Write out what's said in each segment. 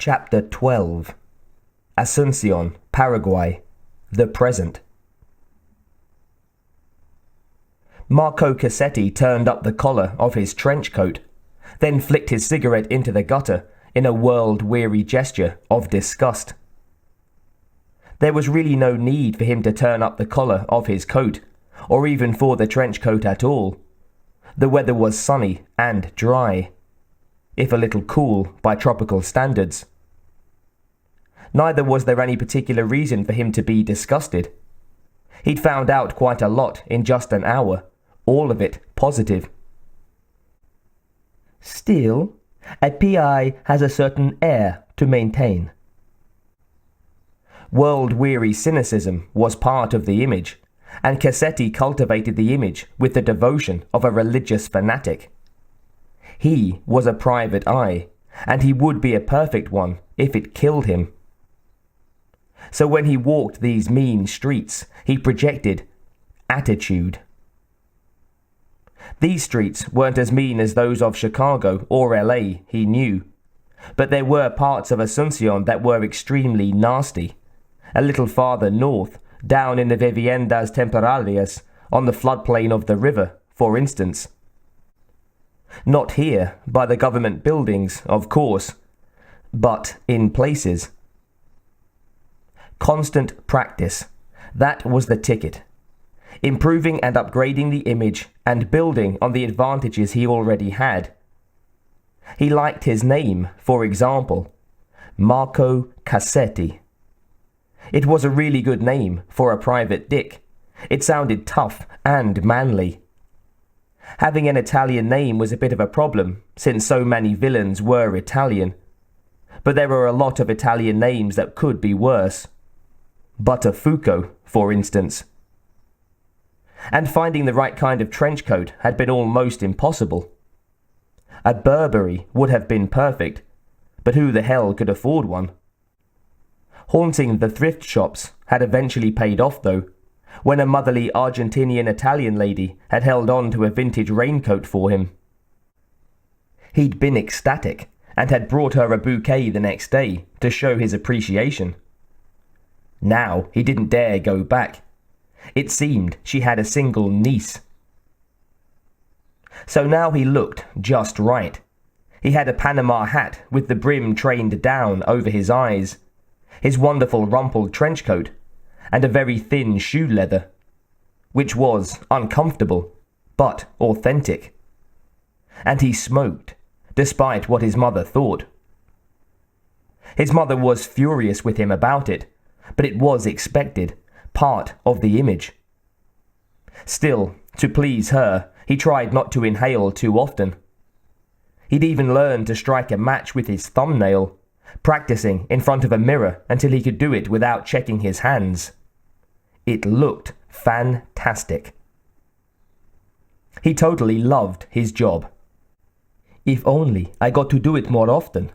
Chapter 12. Asuncion, Paraguay. The Present. Marco Cassetti turned up the collar of his trench coat, then flicked his cigarette into the gutter in a world-weary gesture of disgust. There was really no need for him to turn up the collar of his coat, or even for the trench coat at all. The weather was sunny and dry, if a little cool by tropical standards. Neither was there any particular reason for him to be disgusted. He'd found out quite a lot in just an hour, all of it positive. Still, a PI has a certain air to maintain. World-weary cynicism was part of the image, and Cassetti cultivated the image with the devotion of a religious fanatic. He was a private eye, and he would be a perfect one if it killed him. So when he walked these mean streets, he projected attitude. These streets weren't as mean as those of Chicago or LA, he knew, but there were parts of Asuncion that were extremely nasty. A little farther north, down in the Viviendas Temporarias, on the floodplain of the river, for instance. Not here, by the government buildings, of course, but in places. Constant practice, that was the ticket. Improving and upgrading the image and building on the advantages he already had. He liked his name, for example, Marco Cassetti. It was a really good name for a private dick. It sounded tough and manly. Having an Italian name was a bit of a problem, since so many villains were Italian. But there were a lot of Italian names that could be worse. Buttafuoco, for instance. And finding the right kind of trench coat had been almost impossible. A Burberry would have been perfect, but who the hell could afford one? Haunting the thrift shops had eventually paid off though, when a motherly Argentinian Italian lady had held on to a vintage raincoat for him. He'd been ecstatic, and had brought her a bouquet the next day to show his appreciation. Now he didn't dare go back. It seemed she had a single niece. So now he looked just right. He had a Panama hat with the brim trained down over his eyes, his wonderful rumpled trench coat, and a very thin shoe leather, which was uncomfortable, but authentic. And he smoked, despite what his mother thought. His mother was furious with him about it, but it was expected, part of the image. Still, to please her, he tried not to inhale too often. He'd even learned to strike a match with his thumbnail, practicing in front of a mirror until he could do it without checking his hands. It looked fantastic. He totally loved his job. If only I got to do it more often.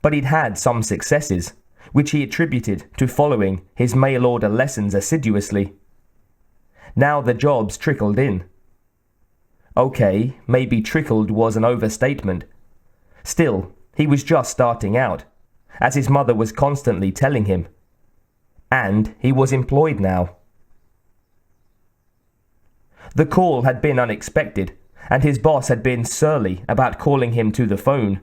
But he'd had some successes, which he attributed to following his mail-order lessons assiduously. Now the jobs trickled in. Okay, maybe trickled was an overstatement. Still, he was just starting out, as his mother was constantly telling him. And he was employed now. The call had been unexpected, and his boss had been surly about calling him to the phone.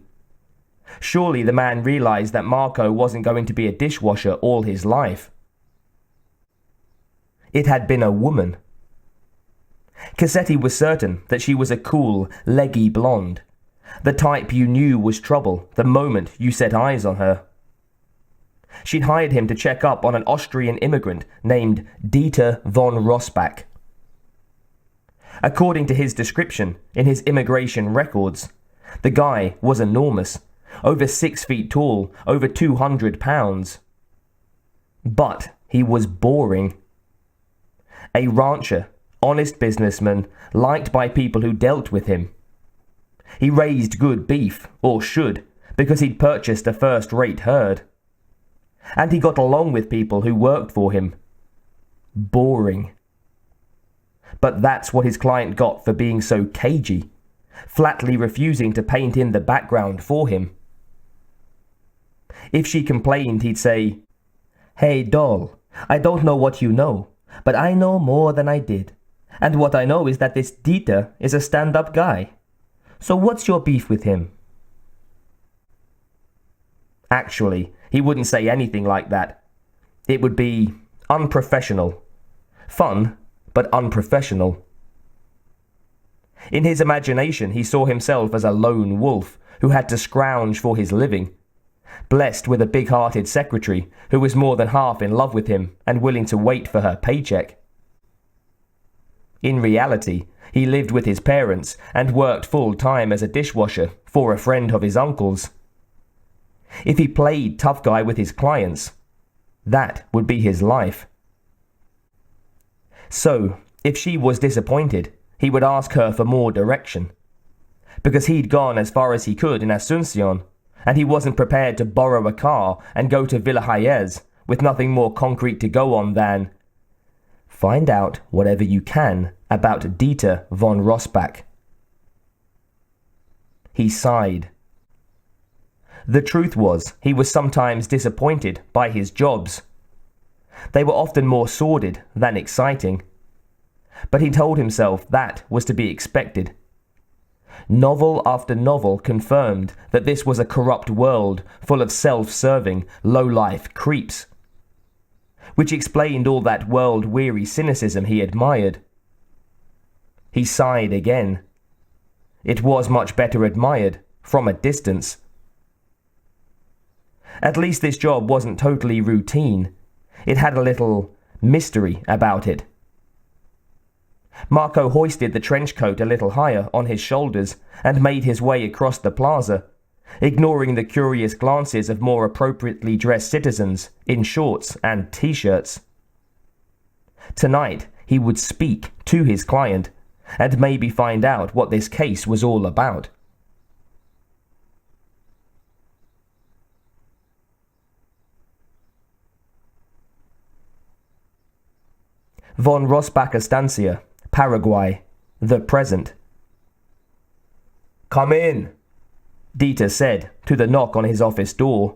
Surely the man realized that Marco wasn't going to be a dishwasher all his life. It had been a woman. Cassetti was certain that she was a cool, leggy blonde, the type you knew was trouble the moment you set eyes on her. She'd hired him to check up on an Austrian immigrant named Dieter von Rossbach. According to his description in his immigration records, the guy was enormous, over 6 feet tall, over 200 pounds. But he was boring. A rancher, honest businessman, liked by people who dealt with him. He raised good beef, or should, because he'd purchased a first-rate herd. And he got along with people who worked for him. Boring. But that's what his client got for being so cagey, flatly refusing to paint in the background for him. If she complained, he'd say, "Hey, doll, I don't know what you know, but I know more than I did. And what I know is that this Dieter is a stand-up guy. So what's your beef with him?" Actually, he wouldn't say anything like that. It would be unprofessional. Fun, but unprofessional. In his imagination, he saw himself as a lone wolf who had to scrounge for his living, blessed with a big-hearted secretary who was more than half in love with him and willing to wait for her paycheck. In reality, he lived with his parents and worked full-time as a dishwasher for a friend of his uncle's. If he played tough guy with his clients, that would be his life. So, if she was disappointed, he would ask her for more direction. Because he'd gone as far as he could in Asuncion, and he wasn't prepared to borrow a car and go to Villa Hayez with nothing more concrete to go on than find out whatever you can about Dieter von Rossbach. He sighed. The truth was, he was sometimes disappointed by his jobs. They were often more sordid than exciting. But he told himself that was to be expected. Novel after novel confirmed that this was a corrupt world full of self-serving, low-life creeps. Which explained all that world-weary cynicism he admired. He sighed again. It was much better admired, from a distance. At least this job wasn't totally routine. It had a little mystery about it. Marco hoisted the trench coat a little higher on his shoulders and made his way across the plaza, ignoring the curious glances of more appropriately dressed citizens in shorts and t-shirts. Tonight, he would speak to his client and maybe find out what this case was all about. Von Rossbach Estancia, Paraguay, the present. "Come in," Dieter said to the knock on his office door.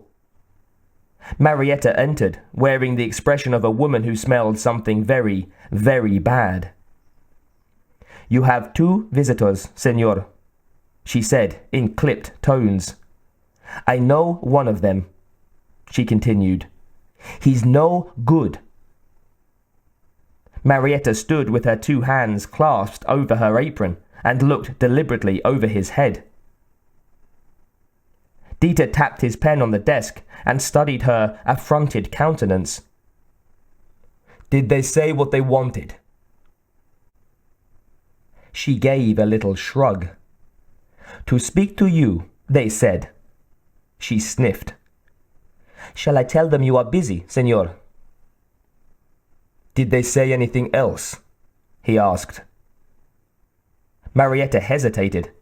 Marietta entered, wearing the expression of a woman who smelled something very, very bad. "You have 2 visitors, senor," she said in clipped tones. "I know one of them," she continued. "He's no good." Marietta stood with her 2 hands clasped over her apron and looked deliberately over his head. Dieter tapped his pen on the desk and studied her affronted countenance. "Did they say what they wanted?" She gave a little shrug. "To speak to you, they said." She sniffed. "Shall I tell them you are busy, senor?" "Did they say anything else?" he asked. Marietta hesitated.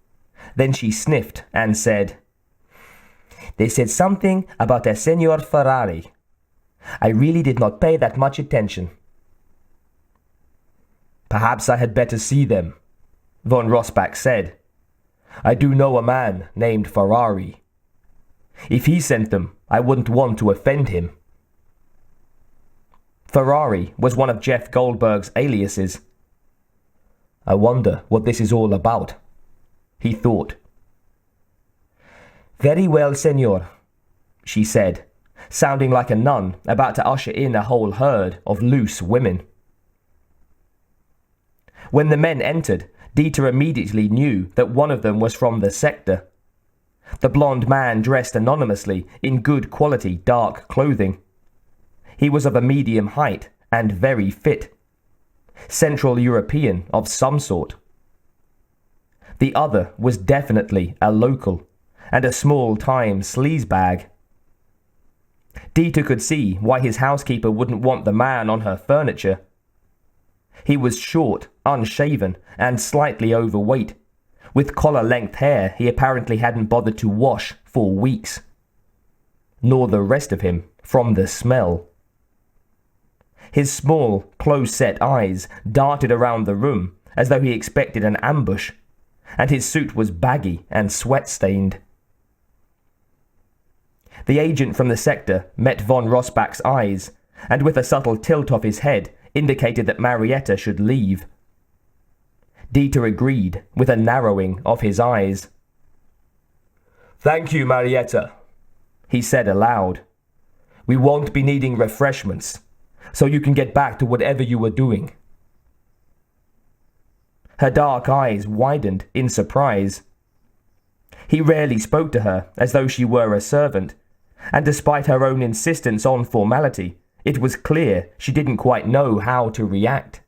Then she sniffed and said, "They said something about a Senor Ferrari. I really did not pay that much attention." "Perhaps I had better see them," von Rossbach said. "I do know a man named Ferrari. If he sent them, I wouldn't want to offend him." Ferrari was one of Jeff Goldberg's aliases. "I wonder what this is all about," he thought. "Very well, senor," she said, sounding like a nun about to usher in a whole herd of loose women. When the men entered, Dieter immediately knew that one of them was from the sector. The blonde man dressed anonymously in good quality dark clothing. He was of a medium height and very fit. Central European of some sort. The other was definitely a local, and a small-time sleazebag. Dieter could see why his housekeeper wouldn't want the man on her furniture. He was short, unshaven, and slightly overweight, with collar-length hair he apparently hadn't bothered to wash for weeks. Nor the rest of him, from the smell. His small, close-set eyes darted around the room as though he expected an ambush, and his suit was baggy and sweat-stained. The agent from the sector met von Rossbach's eyes, and with a subtle tilt of his head indicated that Marietta should leave. Dieter agreed with a narrowing of his eyes. "Thank you, Marietta," he said aloud. "We won't be needing refreshments, so you can get back to whatever you were doing." Her dark eyes widened in surprise. He rarely spoke to her as though she were a servant, and despite her own insistence on formality, it was clear she didn't quite know how to react.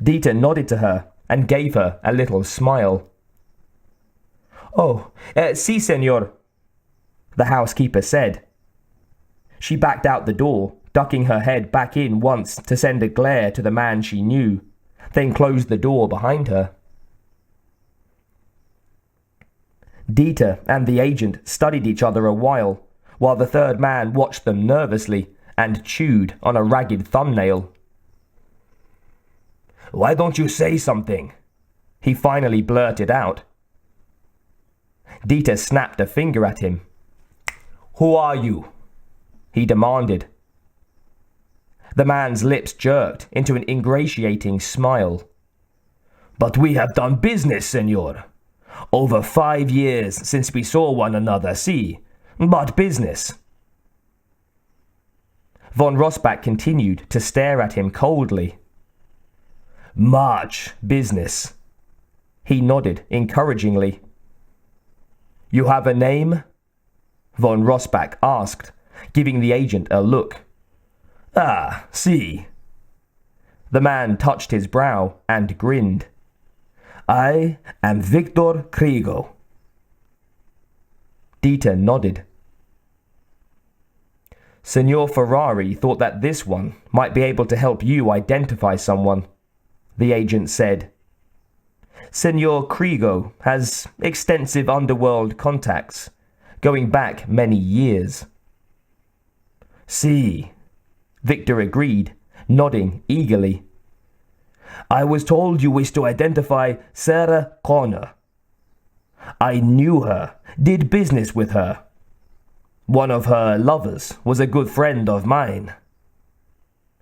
Dieter nodded to her and gave her a little smile. "Oh, si, senor," the housekeeper said. She backed out the door, ducking her head back in once to send a glare to the man she knew, then closed the door behind her. Dieter and the agent studied each other a while the third man watched them nervously and chewed on a ragged thumbnail. "Why don't you say something?" he finally blurted out. Dieter snapped a finger at him. "Who are you?" he demanded. The man's lips jerked into an ingratiating smile. "But we have done business, senor. Over 5 years since we saw one another, see? But business." Von Rossbach continued to stare at him coldly. "Much business." He nodded encouragingly. "You have a name?" Von Rossbach asked, giving the agent a look. "Ah, see." The man touched his brow and grinned. "I am Victor Krigo." Dieter nodded. "Senor Ferrari thought that this one might be able to help you identify someone," the agent said. "Senor Krigo has extensive underworld contacts, going back many years." "See," Victor agreed, nodding eagerly. "I was told you wished to identify Sarah Connor. I knew her, did business with her. One of her lovers was a good friend of mine,"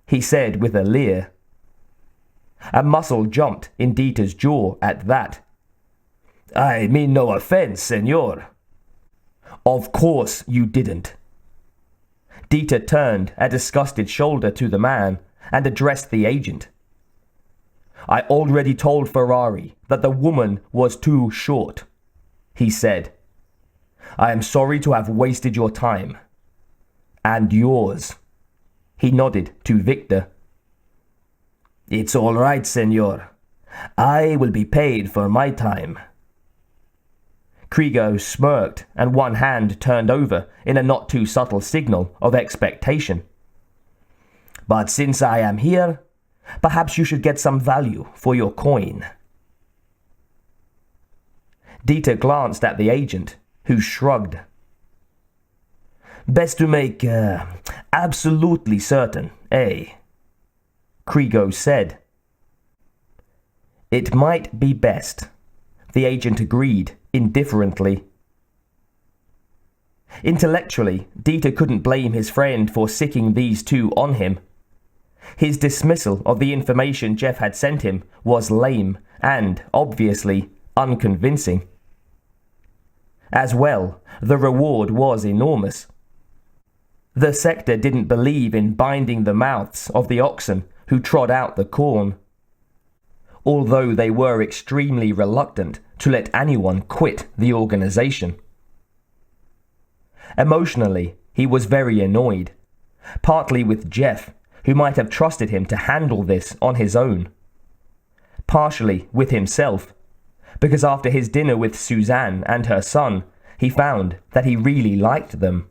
he said with a leer. A muscle jumped in Dieter's jaw at that. "I mean no offense, senor." "Of course you didn't." Dieter turned a disgusted shoulder to the man and addressed the agent. "I already told Ferrari that the woman was too short," he said. "I am sorry to have wasted your time. And yours." He nodded to Victor. "It's all right, senor. I will be paid for my time." Krigo smirked and one hand turned over in a not too subtle signal of expectation. "But since I am here, perhaps you should get some value for your coin." Dieter glanced at the agent, who shrugged. "Best to make absolutely certain, eh?" Krigo said. "It might be best," the agent agreed indifferently. Intellectually, Dieter couldn't blame his friend for sicking these two on him. His dismissal of the information Jeff had sent him was lame and, obviously, unconvincing. As well, the reward was enormous. The sector didn't believe in binding the mouths of the oxen who trod out the corn, although they were extremely reluctant to let anyone quit the organization. Emotionally, he was very annoyed, partly with Jeff, who might have trusted him to handle this on his own, partially with himself, because after his dinner with Suzanne and her son, he found that he really liked them.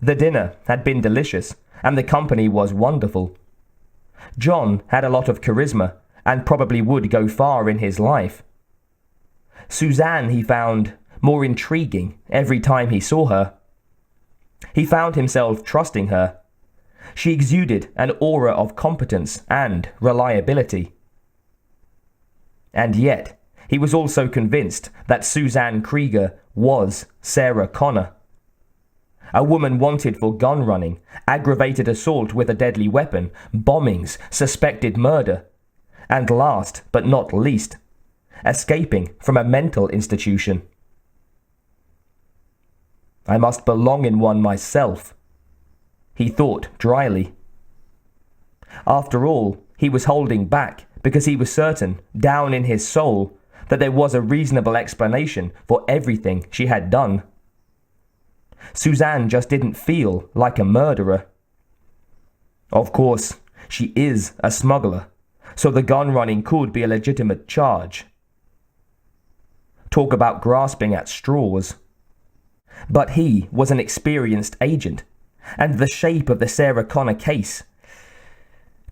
The dinner had been delicious, and the company was wonderful. John had a lot of charisma, and probably would go far in his life. Suzanne he found more intriguing every time he saw her. He found himself trusting her. She exuded an aura of competence and reliability. And yet, He was also convinced that Suzanne Krieger was Sarah Connor. A woman wanted for gun running, aggravated assault with a deadly weapon, bombings, suspected murder, and last but not least, escaping from a mental institution. I must belong in one myself, he thought dryly. After all, he was holding back because he was certain, down in his soul, that there was a reasonable explanation for everything she had done. Suzanne just didn't feel like a murderer. Of course, she is a smuggler, so the gun running could be a legitimate charge. Talk about grasping at straws. But he was an experienced agent, and the shape of the Sarah Connor case.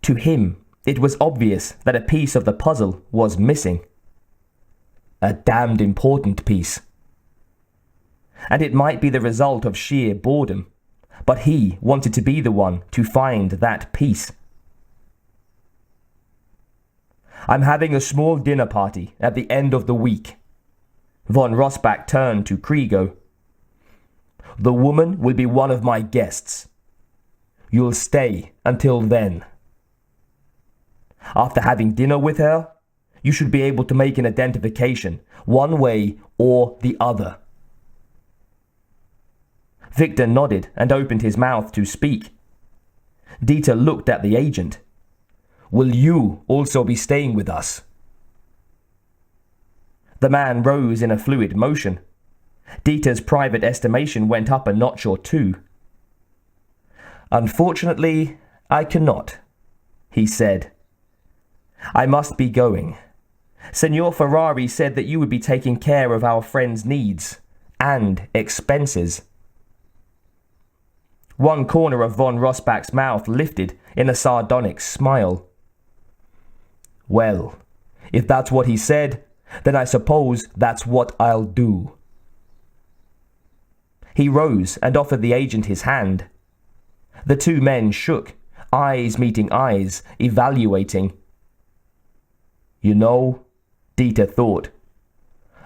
To him, it was obvious that a piece of the puzzle was missing. A damned important piece. And it might be the result of sheer boredom, but he wanted to be the one to find that piece. I'm having a small dinner party at the end of the week. Von Rossbach turned to Krieger. The woman will be one of my guests. You'll stay until then. After having dinner with her, you should be able to make an identification, one way or the other. Victor nodded and opened his mouth to speak. Dieter looked at the agent. Will you also be staying with us? The man rose in a fluid motion. Dieter's private estimation went up a notch or two. Unfortunately, I cannot, he said. I must be going. Senor Ferrari said that you would be taking care of our friend's needs and expenses. One corner of von Rossbach's mouth lifted in a sardonic smile. Well, if that's what he said, then I suppose that's what I'll do. He rose and offered the agent his hand. The two men shook, eyes meeting eyes, evaluating. You know, Dieter thought,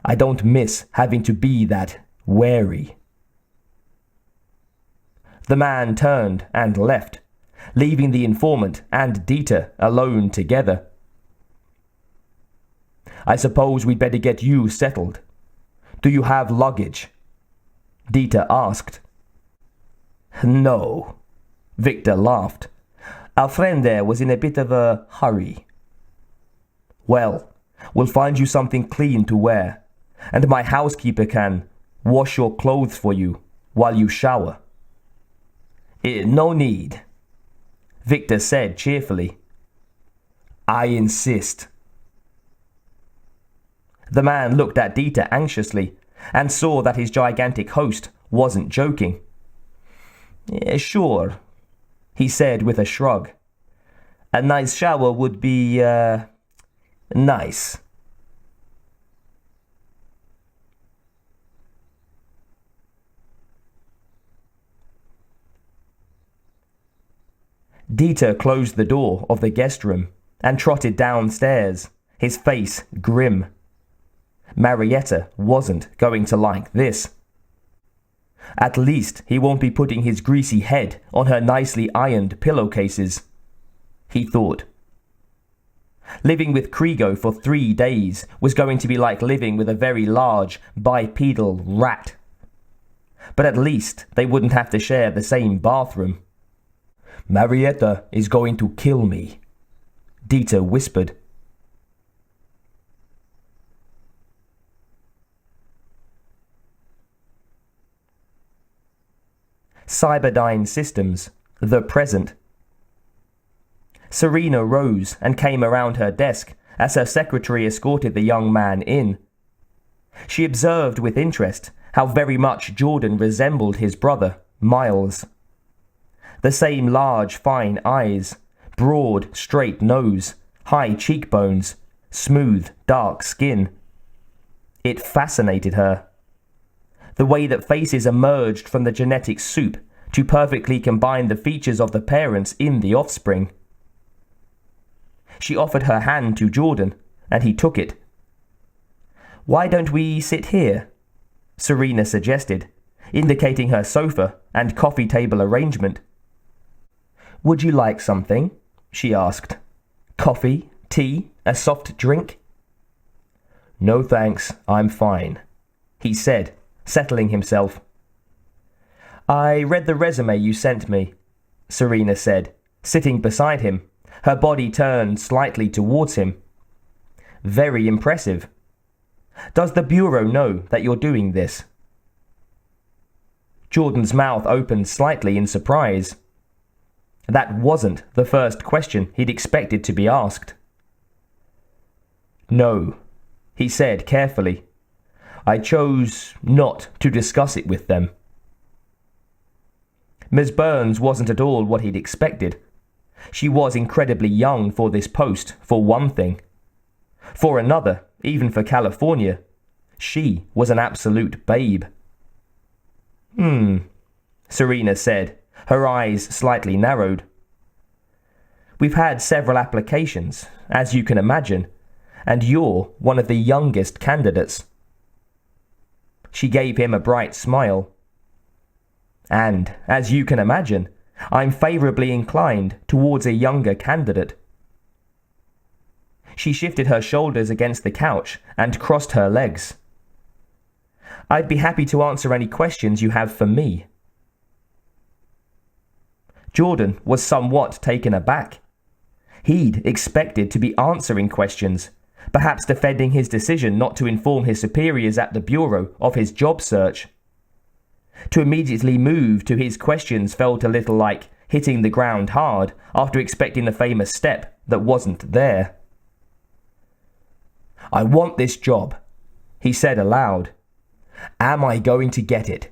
I don't miss having to be that wary. The man turned and left, leaving the informant and Dieter alone together. I suppose we'd better get you settled. Do you have luggage? Dieter asked. No, Victor laughed. Our friend there was in a bit of a hurry. Well, we'll find you something clean to wear, and my housekeeper can wash your clothes for you while you shower. No need, Victor said cheerfully. I insist. The man looked at Dieter anxiously and saw that his gigantic host wasn't joking. Sure, he said with a shrug. A nice shower would be, nice. Dieter closed the door of the guest room and trotted downstairs, his face grim. Marietta wasn't going to like this. At least he won't be putting his greasy head on her nicely ironed pillowcases, he thought. Living with Krieger for 3 days was going to be like living with a very large bipedal rat. But at least they wouldn't have to share the same bathroom. Marietta is going to kill me, Dieter whispered. Cyberdyne Systems, the present. Serena rose and came around her desk as her secretary escorted the young man in. She observed with interest how very much Jordan resembled his brother, Miles. The same large, fine eyes, broad, straight nose, high cheekbones, smooth, dark skin. It fascinated her. The way that faces emerged from the genetic soup to perfectly combine the features of the parents in the offspring. She offered her hand to Jordan, and he took it. Why don't we sit here? Serena suggested, indicating her sofa and coffee table arrangement. Would you like something? She asked. Coffee, tea, a soft drink? No thanks, I'm fine, he said, settling himself. I read the resume you sent me, Serena said, sitting beside him, her body turned slightly towards him. Very impressive. Does the Bureau know that you're doing this? Jordan's mouth opened slightly in surprise. That wasn't the first question he'd expected to be asked. No, he said carefully. I chose not to discuss it with them. Ms. Burns wasn't at all what he'd expected. She was incredibly young for this post, for one thing. For another, even for California, she was an absolute babe. Serena said, her eyes slightly narrowed. We've had several applications, as you can imagine, and you're one of the youngest candidates. She gave him a bright smile. And, as you can imagine, I'm favourably inclined towards a younger candidate. She shifted her shoulders against the couch and crossed her legs. I'd be happy to answer any questions you have for me. Jordan was somewhat taken aback. He'd expected to be answering questions, perhaps defending his decision not to inform his superiors at the Bureau of his job search. To immediately move to his questions felt a little like hitting the ground hard after expecting the famous step that wasn't there. I want this job, he said aloud. Am I going to get it?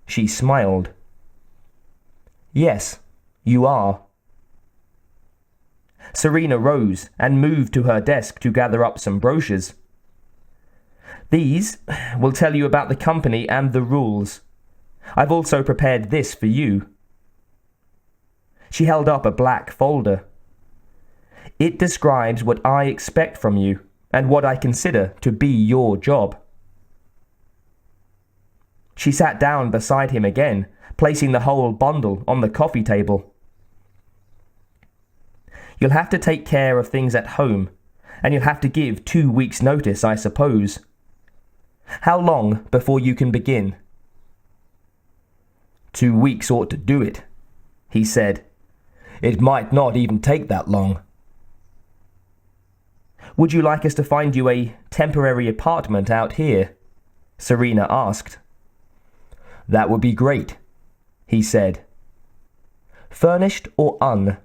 She smiled. Yes, you are. Serena rose and moved to her desk to gather up some brochures. These will tell you about the company and the rules. I've also prepared this for you. She held up a black folder. It describes what I expect from you and what I consider to be your job. She sat down beside him again, placing the whole bundle on the coffee table. You'll have to take care of things at home, and you'll have to give 2 weeks' notice, I suppose. How long before you can begin? 2 weeks ought to do it, he said. It might not even take that long. Would you like us to find you a temporary apartment out here? Serena asked. That would be great, he said. Furnished or un?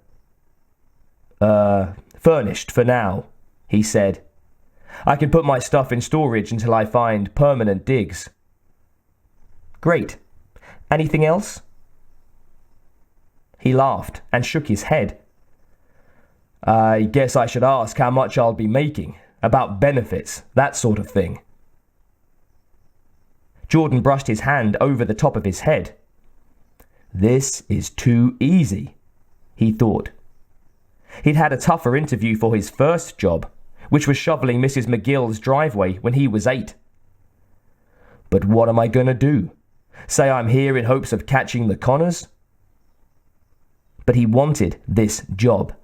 Furnished for now, he said. I can put my stuff in storage until I find permanent digs. Great. Anything else? He laughed and shook his head. I guess I should ask how much I'll be making, about benefits, that sort of thing. Jordan brushed his hand over the top of his head. This is too easy, he thought. He'd had a tougher interview for his first job, which was shoveling Mrs. McGill's driveway when he was 8. But what am I going to do? Say I'm here in hopes of catching the Connors? But he wanted this job.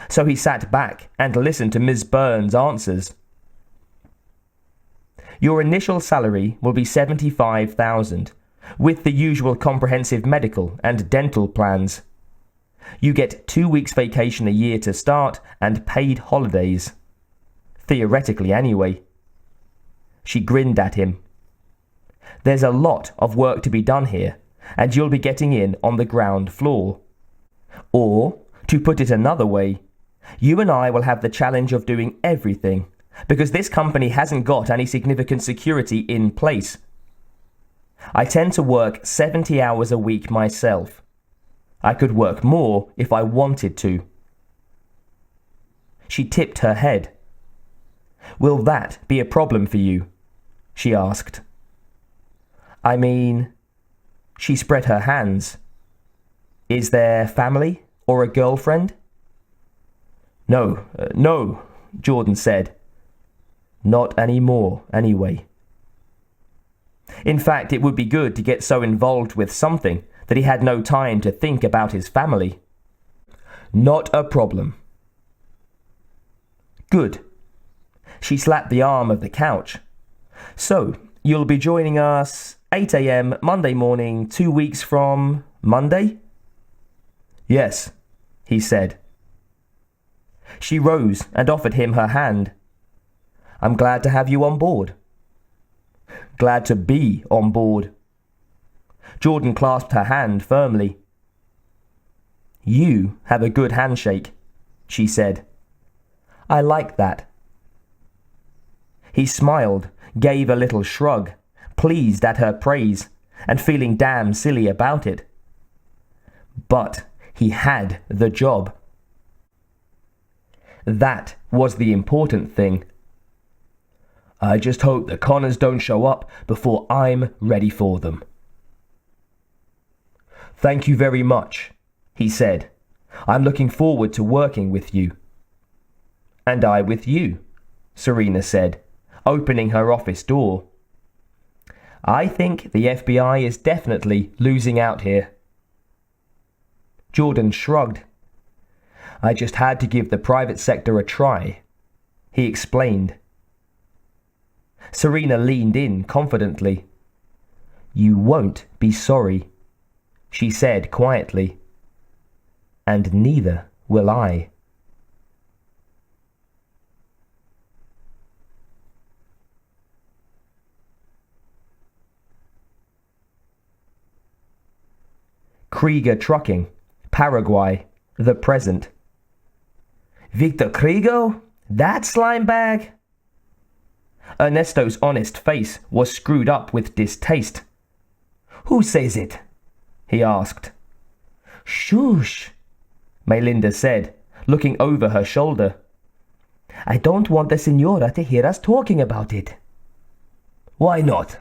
So he sat back and listened to Ms. Burns' answers. Your initial salary will be $75,000, with the usual comprehensive medical and dental plans. You get 2 weeks vacation a year to start and paid holidays. Theoretically, anyway. She grinned at him. There's a lot of work to be done here, and you'll be getting in on the ground floor. Or, to put it another way, you and I will have the challenge of doing everything, because this company hasn't got any significant security in place. I tend to work 70 hours a week myself. I could work more if I wanted to. She tipped her head. Will that be a problem for you? She asked. I mean, she spread her hands. Is there family or a girlfriend? No, Jordan said. Not anymore, anyway. In fact, it would be good to get so involved with something that he had no time to think about his family. Not a problem. Good. She slapped the arm of the couch. So, you'll be joining us 8 a.m. Monday morning, 2 weeks from Monday? Yes, he said. She rose and offered him her hand. I'm glad to have you on board. Glad to be on board. Jordan clasped her hand firmly. You have a good handshake, she said. I like that. He smiled, gave a little shrug, pleased at her praise, and feeling damn silly about it. But he had the job. That was the important thing. I just hope the Connors don't show up before I'm ready for them. Thank you very much, he said. I'm looking forward to working with you. And I with you, Serena said, opening her office door. I think the FBI is definitely losing out here. Jordan shrugged. I just had to give the private sector a try, he explained. Serena leaned in confidently. You won't be sorry, she said quietly. And neither will I. Krieger Trucking, Paraguay, the present. Victor Krieger? That slime bag? Ernesto's honest face was screwed up with distaste. Who says it? He asked. Shush, Melinda said, looking over her shoulder. I don't want the Senora to hear us talking about it. Why not?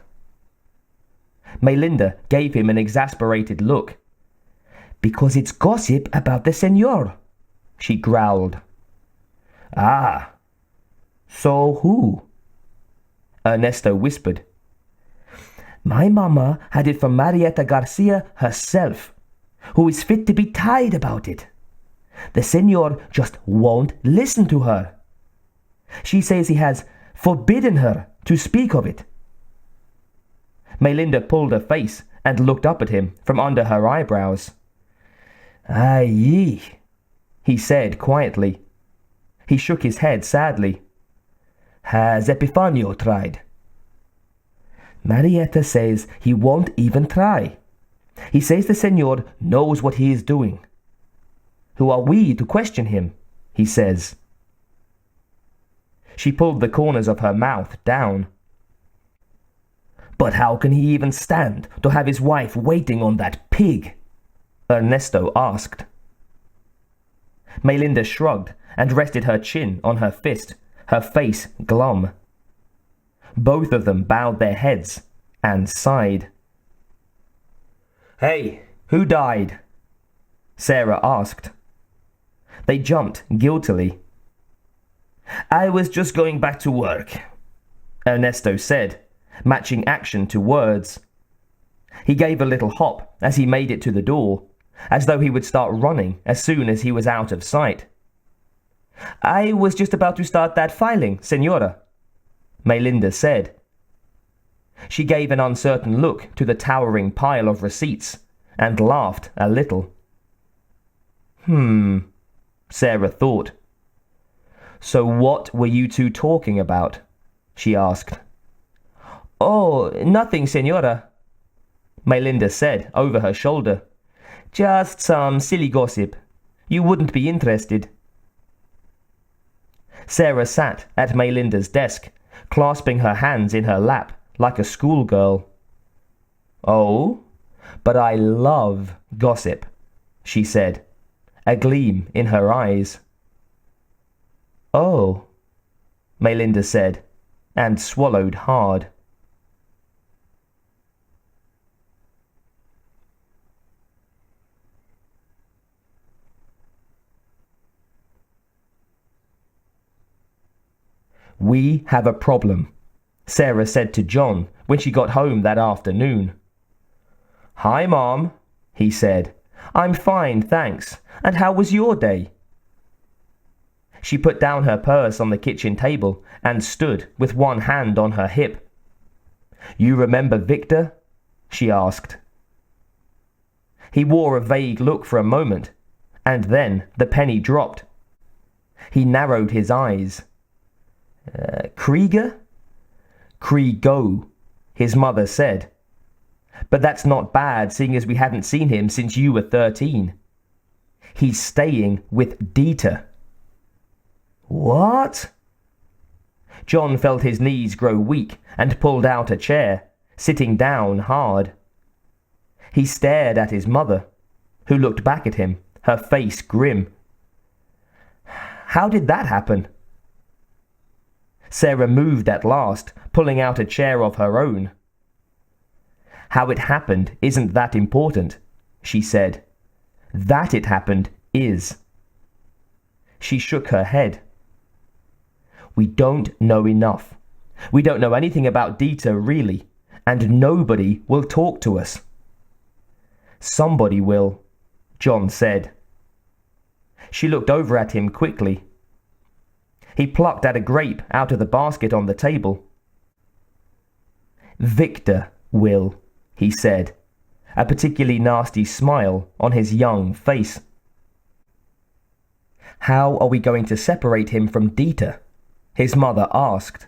Melinda gave him an exasperated look. Because it's gossip about the Senor, she growled. Ah, so who? Ernesto whispered. My mama had it from Marietta Garcia herself, who is fit to be tied about it. The Senor just won't listen to her. She says he has forbidden her to speak of it. Melinda pulled her face and looked up at him from under her eyebrows. Aye, he said quietly. He shook his head sadly. Has Epifanio tried? Marietta says he won't even try. He says the Senor knows what he is doing. Who are we to question him? He says. She pulled the corners of her mouth down. But how can he even stand to have his wife waiting on that pig? Ernesto asked. Melinda shrugged and rested her chin on her fist, her face glum. Both of them bowed their heads and sighed. Hey, who died? Sarah asked. They jumped guiltily. I was just going back to work, Ernesto said, matching action to words. He gave a little hop as he made it to the door, as though he would start running as soon as he was out of sight. I was just about to start that filing, Senora, Melinda said. She gave an uncertain look to the towering pile of receipts and laughed a little. Sarah thought. So what were you two talking about? She asked. Oh, nothing, Senora, Melinda said over her shoulder. Just some silly gossip. You wouldn't be interested. Sarah sat at Melinda's desk, clasping her hands in her lap like a schoolgirl. Oh, but I love gossip, she said, a gleam in her eyes. Oh, Melinda said, and swallowed hard. "We have a problem," Sarah said to John when she got home that afternoon. "Hi, Mom," he said. "I'm fine, thanks. And how was your day?" She put down her purse on the kitchen table and stood with one hand on her hip. "You remember Victor?" she asked. He wore a vague look for a moment, and then the penny dropped. He narrowed his eyes. Krieger? "Kriego," his mother said. "But that's not bad, seeing as we hadn't seen him since you were 13. He's staying with Dieter." "What?" John felt his knees grow weak and pulled out a chair, sitting down hard. He stared at his mother, who looked back at him, her face grim. "How did that happen?" Sarah moved at last, pulling out a chair of her own. "How it happened isn't that important," she said. "That it happened is." She shook her head. "We don't know enough. We don't know anything about Dieter, really, and nobody will talk to us." "Somebody will," John said. She looked over at him quickly. He plucked at a grape out of the basket on the table. "Victor will," he said, a particularly nasty smile on his young face. "How are we going to separate him from Dieter?" his mother asked.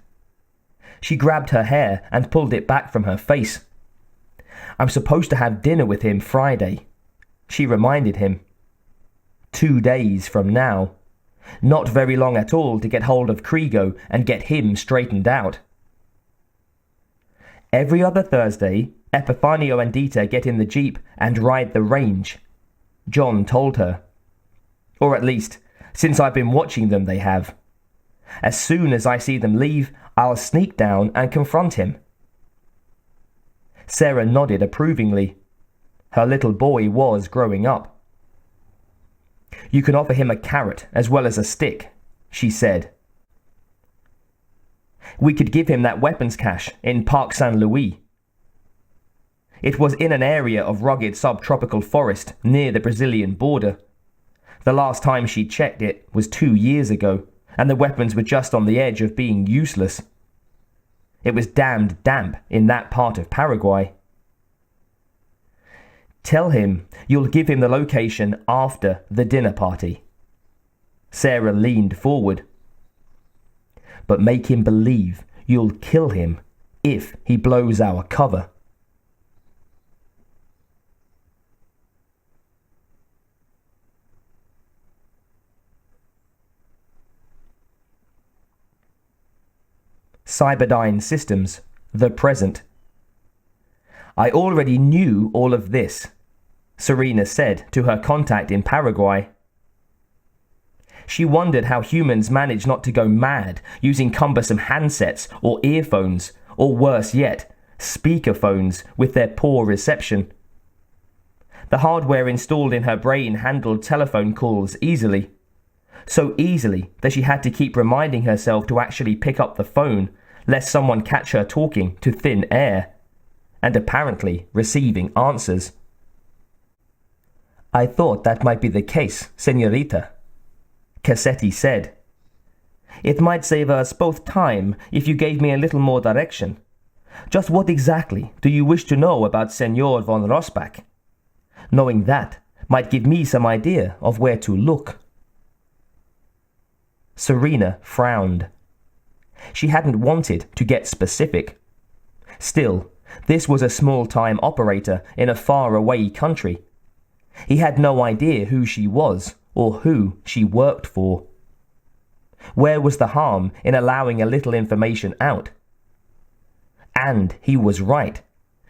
She grabbed her hair and pulled it back from her face. "I'm supposed to have dinner with him Friday," she reminded him. 2 days from now. Not very long at all to get hold of Kriego and get him straightened out. "Every other Thursday, Epifanio and Dieter get in the Jeep and ride the range," John told her. "Or at least, since I've been watching them, they have. As soon as I see them leave, I'll sneak down and confront him." Sarah nodded approvingly. Her little boy was growing up. "You can offer him a carrot as well as a stick," she said. "We could give him that weapons cache in Parc Saint-Louis." It was in an area of rugged subtropical forest near the Brazilian border. The last time she checked it was 2 years ago, and the weapons were just on the edge of being useless. It was damned damp in that part of Paraguay. "Tell him you'll give him the location after the dinner party." Sarah leaned forward. "But make him believe you'll kill him if he blows our cover." Cyberdyne Systems, the present. "I already knew all of this," Serena said to her contact in Paraguay. She wondered how humans manage not to go mad using cumbersome handsets or earphones, or worse yet, speakerphones with their poor reception. The hardware installed in her brain handled telephone calls easily. So easily that she had to keep reminding herself to actually pick up the phone, lest someone catch her talking to thin air, and apparently receiving answers. "I thought that might be the case, señorita," Cassetti said. "It might save us both time if you gave me a little more direction. Just what exactly do you wish to know about Senor von Rossbach? Knowing that might give me some idea of where to look." Serena frowned. She hadn't wanted to get specific. Still, this was a small-time operator in a far-away country. He had no idea who she was or who she worked for. Where was the harm in allowing a little information out? And he was right.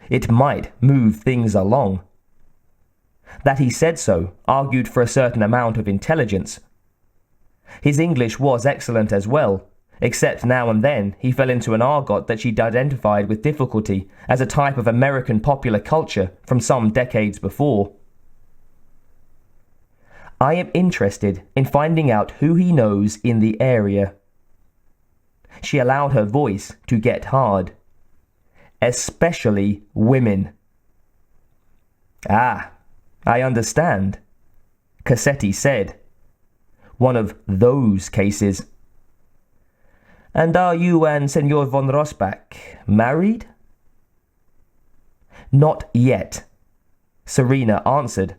It might move things along. That he said so argued for a certain amount of intelligence. His English was excellent as well, except now and then he fell into an argot that she'd identified with difficulty as a type of American popular culture from some decades before. "I am interested in finding out who he knows in the area." She allowed her voice to get hard. Especially women. Ah, I understand, Cassetti said. One of those cases. And are you and Senor von Rossbach married? Not yet, Serena answered.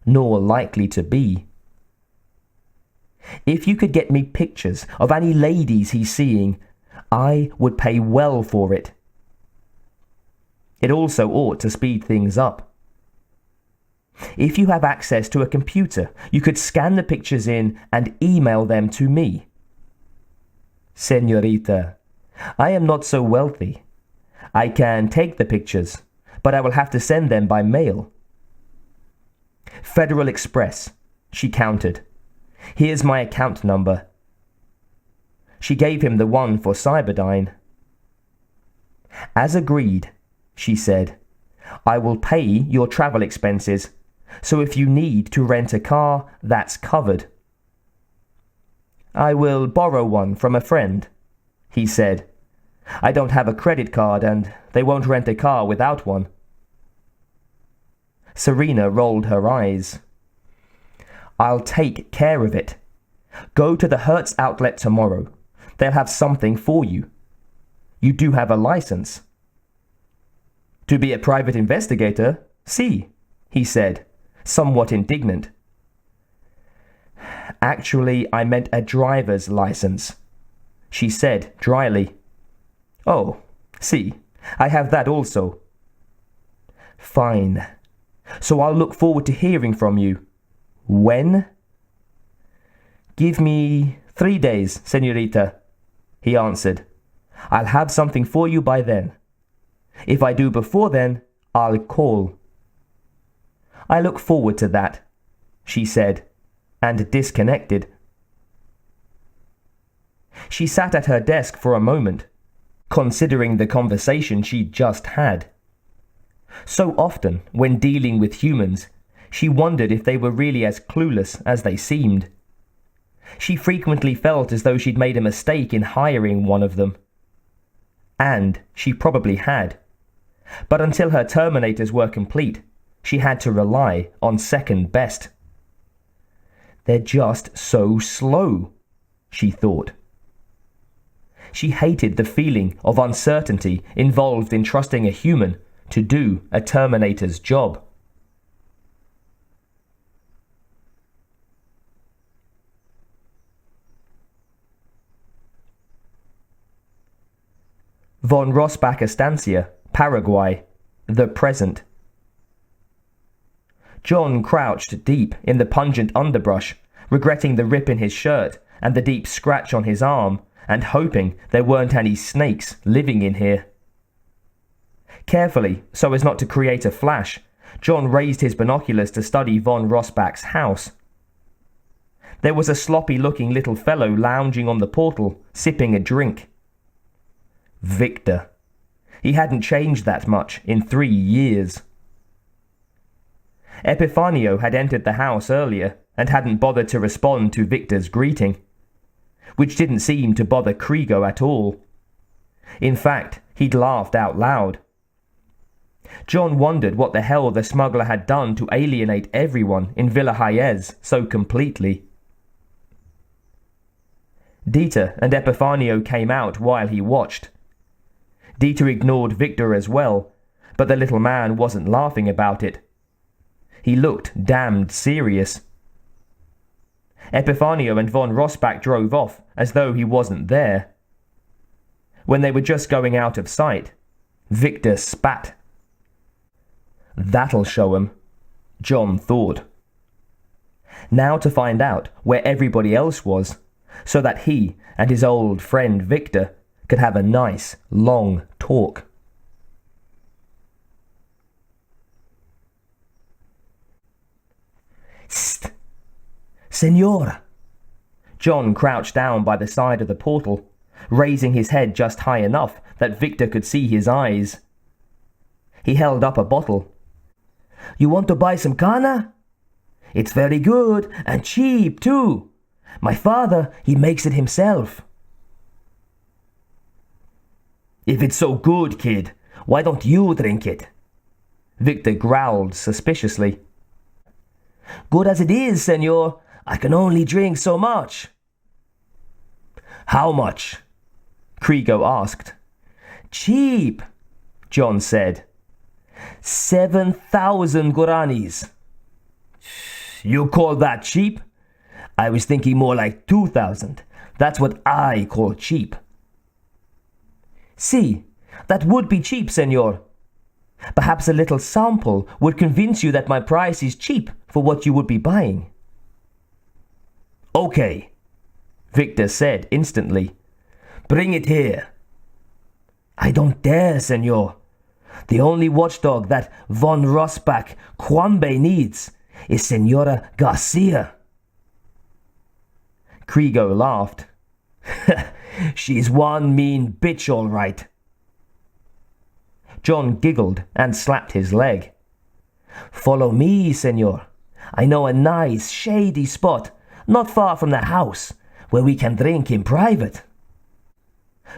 Nor likely to be. If you could get me pictures of any ladies he's seeing, I would pay well for it. It also ought to speed things up. If you have access to a computer, you could scan the pictures in and email them to me. Señorita, I am not so wealthy. I can take the pictures, but I will have to send them by mail. Federal Express, she countered. Here's my account number. She gave him the one for Cyberdyne. As agreed, she said, I will pay your travel expenses, so if you need to rent a car, that's covered. I will borrow one from a friend, he said. I don't have a credit card and they won't rent a car without one. Serena rolled her eyes. I'll take care of it. Go to the Hertz outlet tomorrow. They'll have something for you. You do have a license. To be a private investigator? Si, he said, somewhat indignant. Actually, I meant a driver's license, she said dryly. Oh, si, I have that also. Fine. So I'll look forward to hearing from you. When? Give me 3 days, señorita, he answered. I'll have something for you by then. If I do before then, I'll call. I look forward to that, she said, and disconnected. She sat at her desk for a moment, considering the conversation she'd just had. So often, when dealing with humans, she wondered if they were really as clueless as they seemed. She frequently felt as though she'd made a mistake in hiring one of them. And she probably had. But until her Terminators were complete, she had to rely on second best. They're just so slow, she thought. She hated the feeling of uncertainty involved in trusting a human to do a Terminator's job. Von Rossbach Estancia, Paraguay, the present. John crouched deep in the pungent underbrush, regretting the rip in his shirt and the deep scratch on his arm, and hoping there weren't any snakes living in here. Carefully, so as not to create a flash, John raised his binoculars to study von Rossbach's house. There was a sloppy-looking little fellow lounging on the portal, sipping a drink. Victor. He hadn't changed that much in 3 years. Epifanio had entered the house earlier and hadn't bothered to respond to Victor's greeting, which didn't seem to bother Krigo at all. In fact, he'd laughed out loud. John wondered what the hell the smuggler had done to alienate everyone in Villa Hayez so completely. Dieter and Epifanio came out while he watched. Dieter ignored Victor as well, but the little man wasn't laughing about it. He looked damned serious. Epifanio and von Rossbach drove off as though he wasn't there. When they were just going out of sight, Victor spat. That'll show 'em, John thought. Now to find out where everybody else was, so that he and his old friend Victor could have a nice, long talk. Sst! Senora! John crouched down by the side of the portal, raising his head just high enough that Victor could see his eyes. He held up a bottle. You want to buy some cana? It's very good and cheap, too. My father, he makes it himself. If it's so good, kid, why don't you drink it? Victor growled suspiciously. Good as it is, senor. I can only drink so much. How much? Krigo asked. Cheap, John said. 7,000 guaranis. You call that cheap? I was thinking more like 2,000. That's what I call cheap. See, that would be cheap, senor. Perhaps a little sample would convince you that my price is cheap for what you would be buying. Okay, Victor said instantly. Bring it here. I don't dare, senor. The only watchdog that von Rossbach Quambe needs is Senora Garcia. Krigo laughed. She's one mean bitch, all right. John giggled and slapped his leg. Follow me, senor. I know a nice, shady spot, not far from the house, where we can drink in private.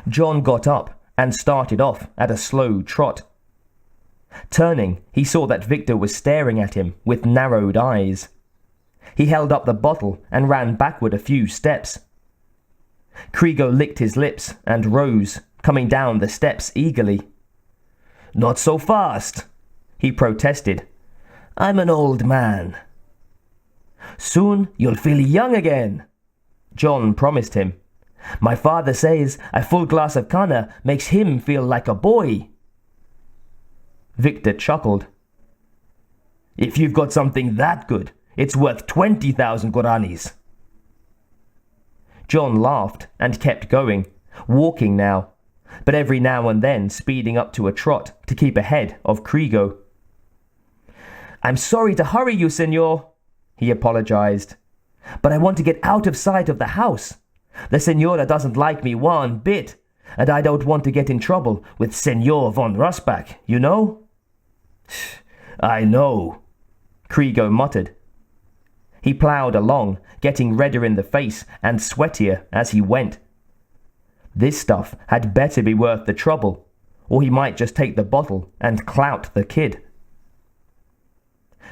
John got up and started off at a slow trot. Turning, he saw that Victor was staring at him with narrowed eyes. He held up the bottle and ran backward a few steps. Krigo licked his lips and rose, coming down the steps eagerly. Not so fast, he protested. I'm an old man. Soon you'll feel young again, John promised him. My father says a full glass of cana makes him feel like a boy. Victor chuckled. If you've got something that good, it's worth 20,000 guaranis. John laughed and kept going, walking now, but every now and then speeding up to a trot to keep ahead of Krigo. I'm sorry to hurry you, senor, he apologized, but I want to get out of sight of the house. The senora doesn't like me one bit, and I don't want to get in trouble with Senor von Rossbach, you know? I know, Krigo muttered. He ploughed along, getting redder in the face and sweatier as he went. This stuff had better be worth the trouble, or he might just take the bottle and clout the kid.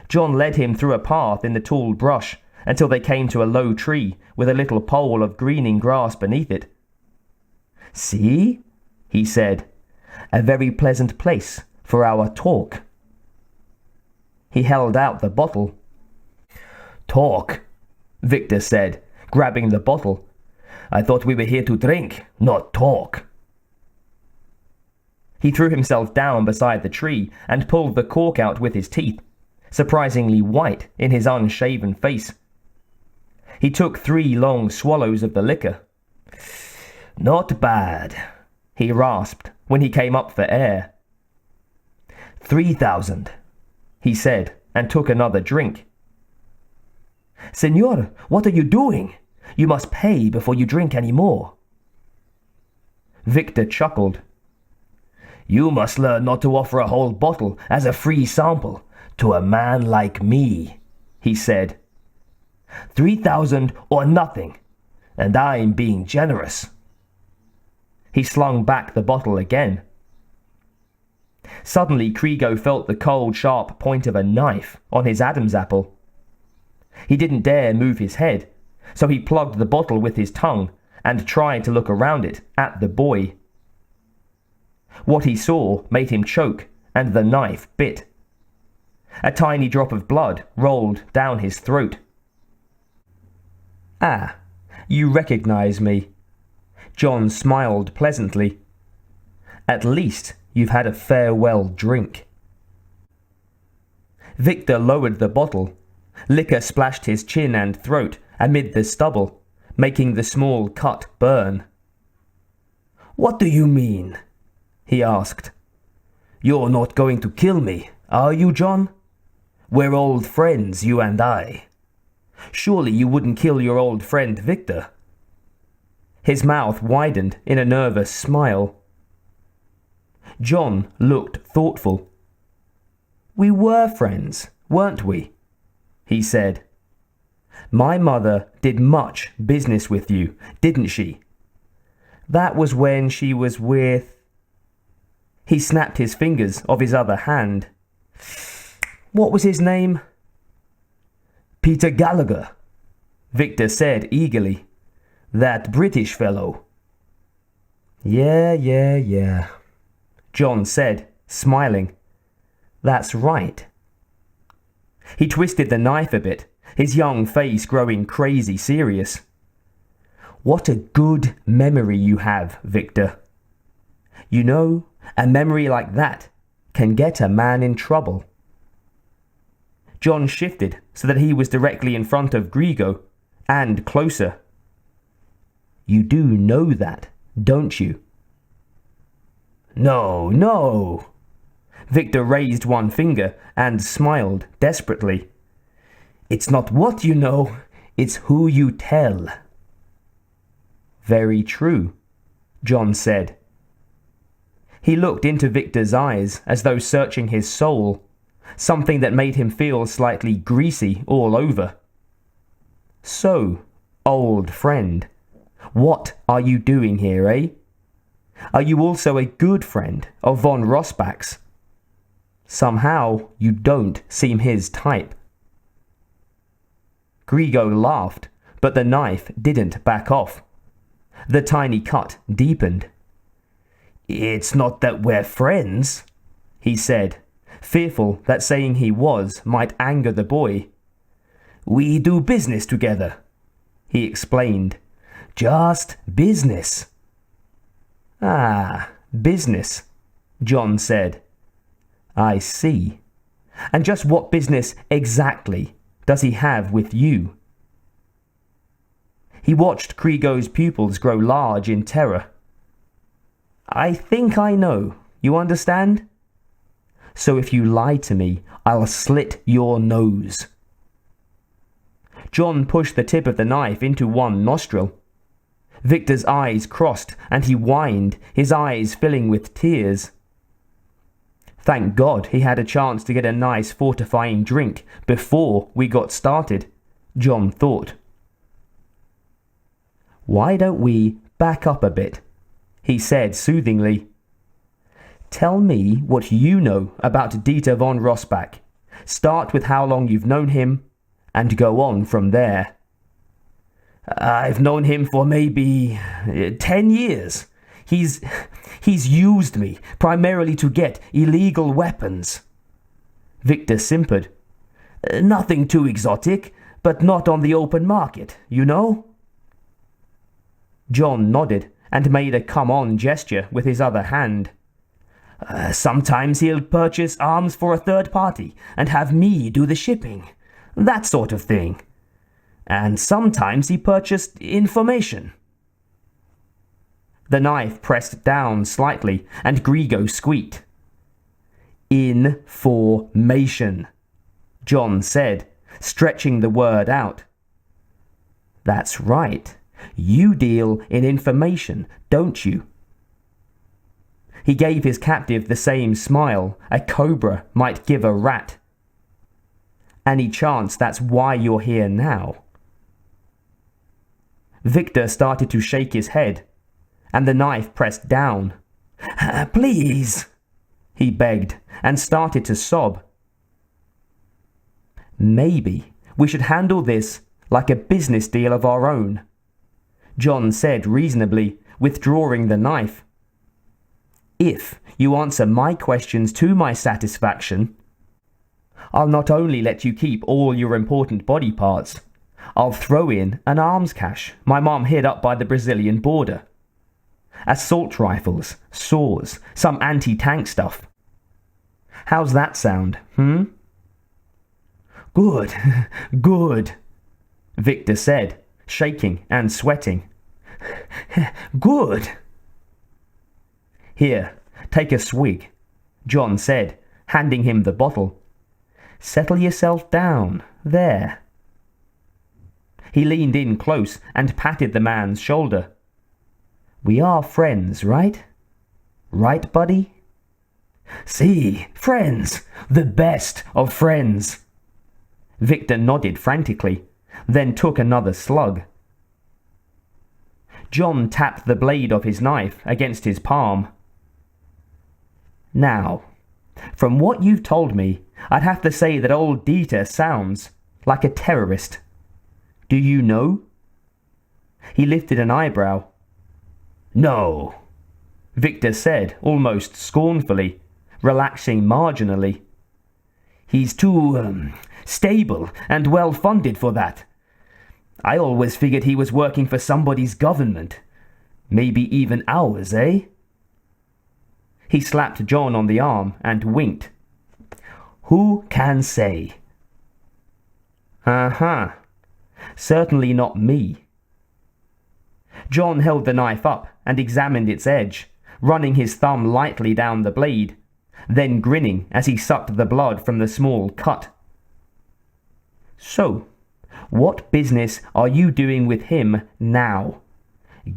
John led him through a path in the tall brush until they came to a low tree with a little pole of greening grass beneath it. See, he said, a very pleasant place for our talk. He held out the bottle. Talk, Victor said, grabbing the bottle. I thought we were here to drink, not talk. He threw himself down beside the tree and pulled the cork out with his teeth, surprisingly white in his unshaven face. He took 3 long swallows of the liquor. Not bad, he rasped when he came up for air. 3,000, he said, and took another drink. Senor, what are you doing? You must pay before you drink any more. Victor chuckled. You must learn not to offer a whole bottle as a free sample to a man like me, he said. 3,000 or nothing, and I'm being generous. He slung back the bottle again. Suddenly, Krigo felt the cold, sharp point of a knife on his Adam's apple. He didn't dare move his head, so he plugged the bottle with his tongue and tried to look around it at the boy. What he saw made him choke, and the knife bit. A tiny drop of blood rolled down his throat. Ah, you recognize me. John smiled pleasantly. At least you've had a farewell drink. Victor lowered the bottle. Liquor splashed his chin and throat amid the stubble, making the small cut burn. What do you mean? He asked. You're not going to kill me, are you, John? We're old friends, you and I. Surely you wouldn't kill your old friend Victor. His mouth widened in a nervous smile. John looked thoughtful. We were friends, weren't we? He said. My mother did much business with you, didn't she? That was when she was with... He snapped his fingers of his other hand. What was his name? Peter Gallagher, Victor said eagerly. That British fellow. Yeah, John said, smiling. That's right. He twisted the knife a bit, his young face growing crazy serious. What a good memory you have, Victor. You know, a memory like that can get a man in trouble. John shifted so that he was directly in front of Grego, and closer. You do know that, don't you? No. Victor raised one finger and smiled desperately. It's not what you know, it's who you tell. Very true, John said. He looked into Victor's eyes as though searching his soul, something that made him feel slightly greasy all over. So, old friend, what are you doing here, eh? Are you also a good friend of von Rossbach's? Somehow you don't seem his type. Grego laughed, but the knife didn't back off. The tiny cut deepened. It's not that we're friends, he said, fearful that saying he was might anger the boy. We do business together, he explained. Just business. Ah, business, John said. I see. And just what business exactly does he have with you? He watched Grego's pupils grow large in terror. I think I know, you understand? So if you lie to me, I'll slit your nose. John pushed the tip of the knife into one nostril. Victor's eyes crossed and he whined, his eyes filling with tears. Thank God he had a chance to get a nice fortifying drink before we got started, John thought. Why don't we back up a bit? He said soothingly. Tell me what you know about Dieter von Rossbach. Start with how long you've known him, and go on from there. I've known him for maybe 10 years. He's used me, primarily to get illegal weapons. Victor simpered. Nothing too exotic, but not on the open market, you know? John nodded and made a come-on gesture with his other hand. Sometimes he'll purchase arms for a third party and have me do the shipping. That sort of thing. And sometimes he purchased information. The knife pressed down slightly, and Grego squeaked. Information, John said, stretching the word out. That's right. You deal in information, don't you? He gave his captive the same smile a cobra might give a rat. Any chance that's why you're here now? Victor started to shake his head, and the knife pressed down. Please, he begged, and started to sob. Maybe we should handle this like a business deal of our own, John said reasonably, withdrawing the knife. If you answer my questions to my satisfaction, I'll not only let you keep all your important body parts, I'll throw in an arms cache my mom hid up by the Brazilian border. Assault rifles, saws, some anti-tank stuff. How's that sound, Good, good, Victor said, shaking and sweating. Good. Here, take a swig, John said, handing him the bottle. Settle yourself down, there. He leaned in close and patted the man's shoulder. We are friends, right? Right, buddy? See, friends, the best of friends. Victor nodded frantically, then took another slug. John tapped the blade of his knife against his palm. Now, from what you've told me, I'd have to say that old Dieter sounds like a terrorist. Do you know? He lifted an eyebrow. No, Victor said, almost scornfully, relaxing marginally. He's too, stable and well-funded for that. I always figured he was working for somebody's government. Maybe even ours, eh? He slapped John on the arm and winked. Who can say? Uh-huh. Certainly not me. John held the knife up and examined its edge, running his thumb lightly down the blade, then grinning as he sucked the blood from the small cut. So, what business are you doing with him now?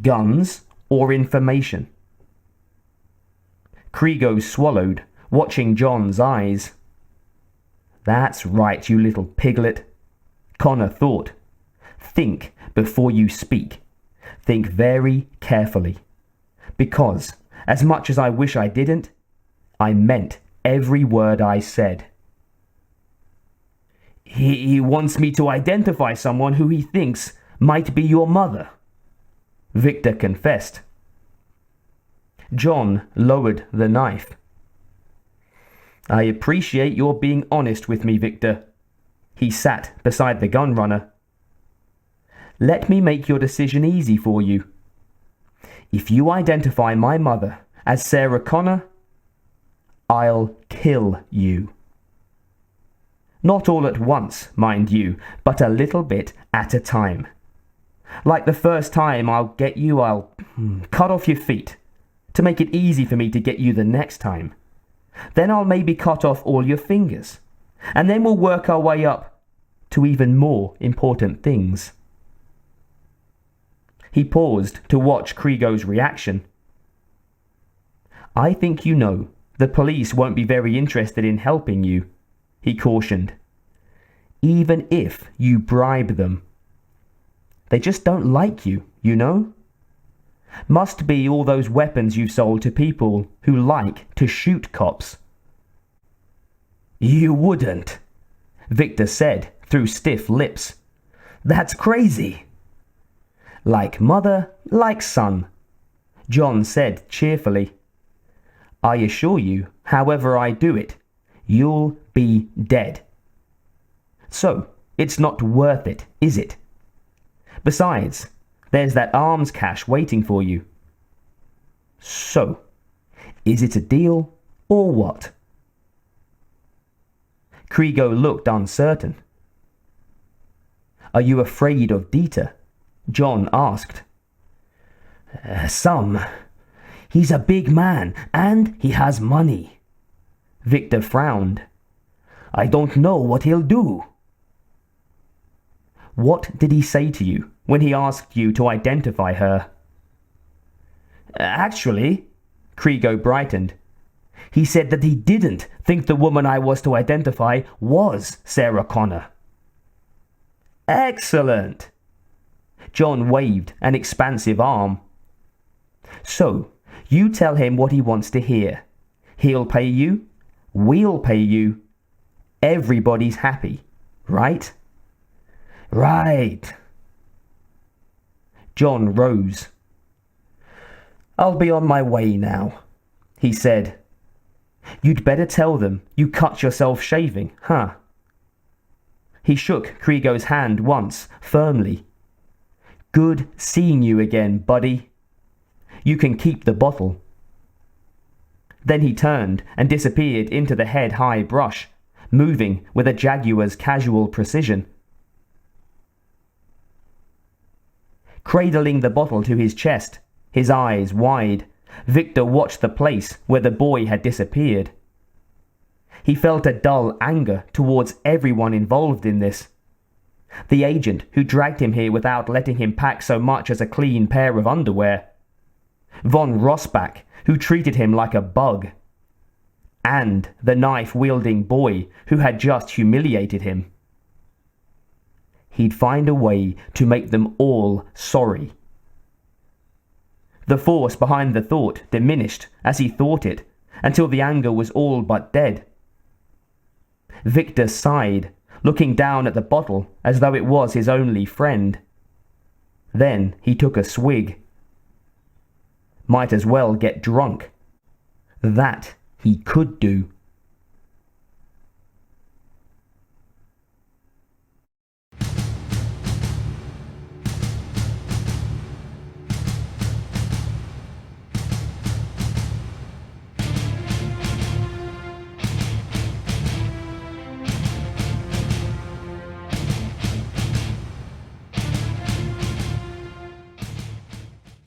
Guns or information? Krigo swallowed, watching John's eyes. That's right, you little piglet. Connor thought. Think before you speak. Think very carefully. Because, as much as I wish I didn't, I meant every word I said. He wants me to identify someone who he thinks might be your mother, Victor confessed. John lowered the knife. I appreciate your being honest with me, Victor. He sat beside the gunrunner. Let me make your decision easy for you. If you identify my mother as Sarah Connor, I'll kill you. Not all at once, mind you, but a little bit at a time. Like the first time I'll get you, I'll cut off your feet, to make it easy for me to get you the next time. Then I'll maybe cut off all your fingers, and then we'll work our way up to even more important things. He paused to watch Krigo's reaction. I think you know the police won't be very interested in helping you, he cautioned. Even if you bribe them. They just don't like you, you know? Must be all those weapons you've sold to people who like to shoot cops. You wouldn't, Victor said through stiff lips. That's crazy. Like mother, like son, John said cheerfully. I assure you, however I do it, you'll be dead. So, it's not worth it, is it? Besides, there's that arms cache waiting for you. So, is it a deal or what? Krigo looked uncertain. Are you afraid of Dieter? John asked. Some. He's a big man and he has money. Victor frowned. I don't know what he'll do. What did he say to you when he asked you to identify her? Actually, Krigo brightened. He said that he didn't think the woman I was to identify was Sarah Connor. Excellent! John waved an expansive arm. So, you tell him what he wants to hear. He'll pay you. We'll pay you. Everybody's happy, right? Right. John rose. I'll be on my way now, he said. You'd better tell them you cut yourself shaving, huh? He shook Krigo's hand once, firmly. Good seeing you again, buddy. You can keep the bottle. Then he turned and disappeared into the head-high brush, moving with a jaguar's casual precision. Cradling the bottle to his chest, his eyes wide, Victor watched the place where the boy had disappeared. He felt a dull anger towards everyone involved in this. The agent who dragged him here without letting him pack so much as a clean pair of underwear. Von Rossbach, who treated him like a bug. And the knife-wielding boy who had just humiliated him. He'd find a way to make them all sorry. The force behind the thought diminished as he thought it, until the anger was all but dead. Victor sighed, looking down at the bottle as though it was his only friend. Then he took a swig. Might as well get drunk. That he could do.